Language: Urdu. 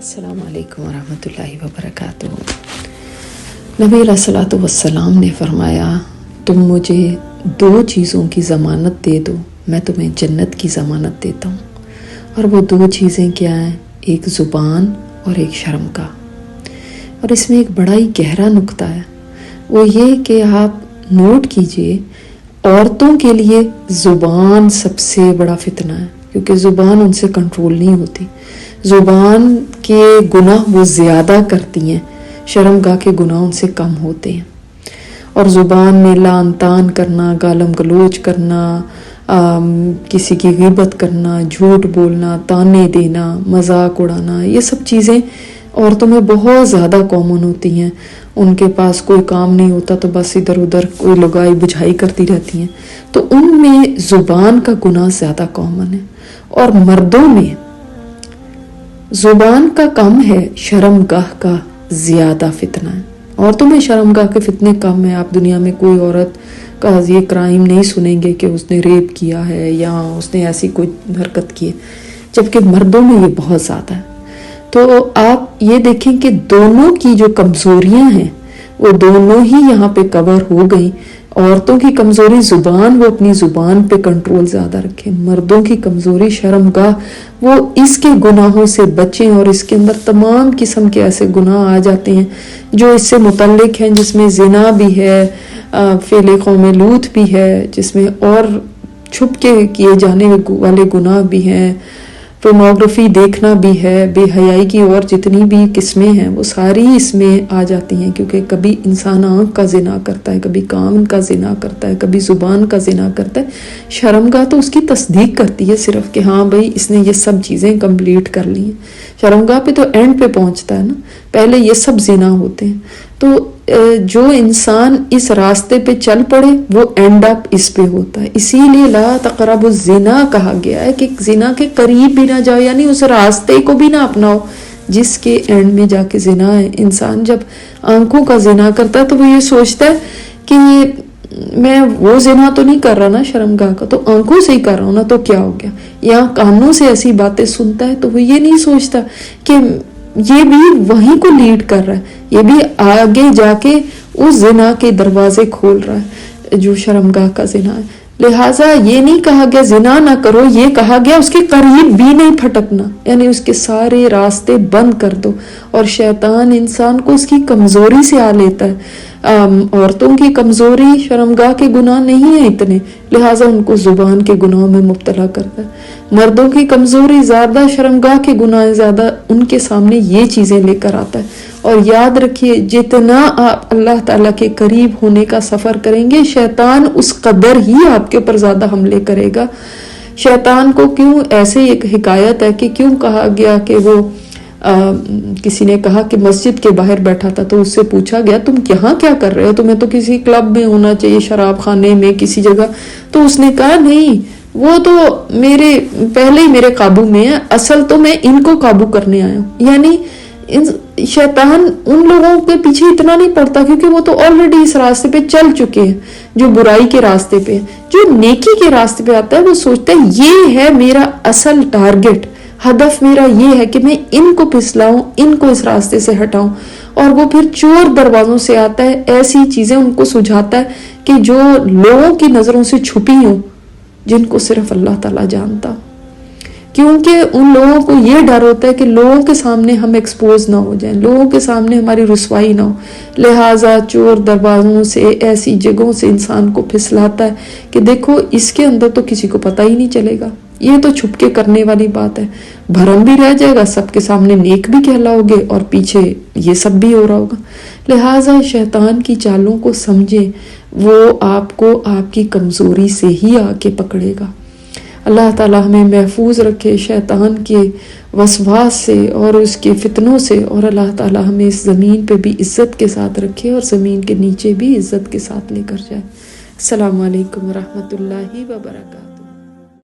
السلام علیکم ورحمۃ اللہ وبرکاتہ۔ نبی علیہ الصلوۃ والسلام نے فرمایا، تم مجھے 2 چیزوں کی ضمانت دے دو، میں تمہیں جنت کی ضمانت دیتا ہوں۔ اور وہ 2 چیزیں کیا ہیں؟ ایک زبان اور ایک شرمگاہ۔ اور اس میں ایک بڑا ہی گہرا نقطہ ہے، وہ یہ کہ آپ نوٹ کیجئے، عورتوں کے لیے زبان سب سے بڑا فتنہ ہے، کیونکہ زبان ان سے کنٹرول نہیں ہوتی۔ زبان کے گناہ وہ زیادہ کرتی ہیں، شرمگاہ کے گناہ ان سے کم ہوتے ہیں۔ اور زبان میں لعن طعن کرنا، گالم گلوچ کرنا، کسی کی غیبت کرنا، جھوٹ بولنا، تانے دینا، مذاق اڑانا، یہ سب چیزیں عورتوں میں بہت زیادہ کامن ہوتی ہیں۔ ان کے پاس کوئی کام نہیں ہوتا تو بس ادھر ادھر کوئی لگائی بجھائی کرتی رہتی ہیں، تو ان میں زبان کا گناہ زیادہ کامن ہے۔ اور مردوں میں زبان کا کم ہے، شرمگاہ کا زیادہ فتنہ ہے۔ عورتوں میں شرمگاہ کے فتنے کم ہیں۔ آپ دنیا میں کوئی عورت کا یہ کرائم نہیں سنیں گے کہ اس نے ریپ کیا ہے یا اس نے ایسی کوئی حرکت کی ہے، جبکہ مردوں میں یہ بہت زیادہ ہے۔ تو آپ یہ دیکھیں کہ دونوں کی جو کمزوریاں ہیں وہ دونوں ہی یہاں پہ کور ہو گئی۔ عورتوں کی کمزوری زبان، وہ اپنی زبان پہ کنٹرول زیادہ رکھیں۔ مردوں کی کمزوری شرمگاہ، وہ اس کے گناہوں سے بچیں۔ اور اس کے اندر تمام قسم کے ایسے گناہ آ جاتے ہیں جو اس سے متعلق ہیں، جس میں زنا بھی ہے، فعل قوم لوط بھی ہے، جس میں اور چھپ کے کیے جانے والے گناہ بھی ہیں، پورنوگرافی دیکھنا بھی ہے، بے حیائی کی اور جتنی بھی قسمیں ہیں وہ ساری اس میں آ جاتی ہیں۔ کیونکہ کبھی انسان آنکھ کا زنا کرتا ہے، کبھی کان کا زنا کرتا ہے، کبھی زبان کا زنا کرتا ہے۔ شرمگاہ تو اس کی تصدیق کرتی ہے صرف کہ ہاں بھائی اس نے یہ سب چیزیں کمپلیٹ کر لی ہیں۔ شرمگاہ پہ تو اینڈ پہ پہنچتا ہے نا، پہلے یہ سب زنا ہوتے ہیں۔ تو جو انسان اس راستے پہ چل پڑے وہ اینڈ اپ اس پہ ہوتا ہے۔ اسی لیے لا تقربوا الزنا کہا گیا ہے کہ زنا کے قریب بھی نہ جاؤ، یعنی اس راستے کو بھی نہ اپناؤ جس کے اینڈ میں جا کے زنا ہے۔ انسان جب آنکھوں کا زنا کرتا ہے تو وہ یہ سوچتا ہے کہ میں وہ زنا تو نہیں کر رہا نا شرمگاہ کا، تو آنکھوں سے ہی کر رہا ہوں نا، تو کیا ہو گیا۔ یا کانوں سے ایسی باتیں سنتا ہے تو وہ یہ نہیں سوچتا کہ یہ بھی وہیں کو لیڈ کر رہا ہے، یہ بھی آگے جا کے اس زنا کے دروازے کھول رہا ہے جو شرمگاہ کا زنا ہے۔ لہٰذا یہ نہیں کہا گیا زنا نہ کرو، یہ کہا گیا اس کے قریب بھی نہیں پھٹکنا، یعنی اس کے سارے راستے بند کر دو۔ اور شیطان انسان کو اس کی کمزوری سے آ لیتا ہے۔ عورتوں کی کمزوری شرمگاہ کے گناہ نہیں ہیں اتنے، لہٰذا ان کو زبان کے گناہوں میں مبتلا کرتا ہے۔ مردوں کی کمزوری زیادہ، شرمگاہ کے گناہ زیادہ، ان کے سامنے یہ چیزیں لے کر آتا ہے۔ اور یاد رکھیے، جتنا آپ اللہ تعالیٰ کے قریب ہونے کا سفر کریں گے، شیطان اس قدر ہی آپ کے اوپر زیادہ حملے کرے گا۔ شیطان کو کیوں ایسے ایک حکایت ہے کہ کیوں کہا گیا کہ وہ کسی نے کہا کہ مسجد کے باہر بیٹھا تھا تو اس سے پوچھا گیا تم یہاں کیا کر رہے ہو، تمہیں تو کسی کلب میں ہونا چاہیے، شراب خانے میں، کسی جگہ۔ تو اس نے کہا نہیں، وہ تو پہلے ہی میرے قابو میں ہے، اصل تو میں ان کو قابو کرنے آیا ہوں۔ یعنی شیطان ان لوگوں کے پیچھے اتنا نہیں پڑتا کیونکہ وہ تو آلریڈی اس راستے پہ چل چکے ہیں، جو برائی کے راستے پہ۔ جو نیکی کے راستے پہ آتا ہے وہ سوچتا ہے یہ ہے میرا اصل ٹارگٹ، ہدف میرا یہ ہے کہ میں ان کو پھسلاؤں، ان کو اس راستے سے ہٹاؤں۔ اور وہ پھر چور دروازوں سے آتا ہے، ایسی چیزیں ان کو سجھاتا ہے کہ جو لوگوں کی نظروں سے چھپی ہوں، جن کو صرف اللہ تعالیٰ جانتا۔ کیونکہ ان لوگوں کو یہ ڈر ہوتا ہے کہ لوگوں کے سامنے ہم ایکسپوز نہ ہو جائیں، لوگوں کے سامنے ہماری رسوائی نہ ہو، لہٰذا چور دروازوں سے، ایسی جگہوں سے انسان کو پھسلاتا ہے کہ دیکھو اس کے اندر تو کسی کو پتہ ہی نہیں چلے گا، یہ تو چھپ کے کرنے والی بات ہے، بھرم بھی رہ جائے گا، سب کے سامنے نیک بھی کہلاؤ گے اور پیچھے یہ سب بھی ہو رہا ہوگا۔ لہٰذا شیطان کی چالوں کو سمجھیں، وہ آپ کو آپ کی کمزوری سے ہی آ کے پکڑے گا۔ اللہ تعالیٰ ہمیں محفوظ رکھے شیطان کے وسواس سے اور اس کے فتنوں سے، اور اللہ تعالیٰ ہمیں اس زمین پہ بھی عزت کے ساتھ رکھے اور زمین کے نیچے بھی عزت کے ساتھ لے کر جائے۔ السلام علیکم ورحمۃ اللہ وبرکاتہ۔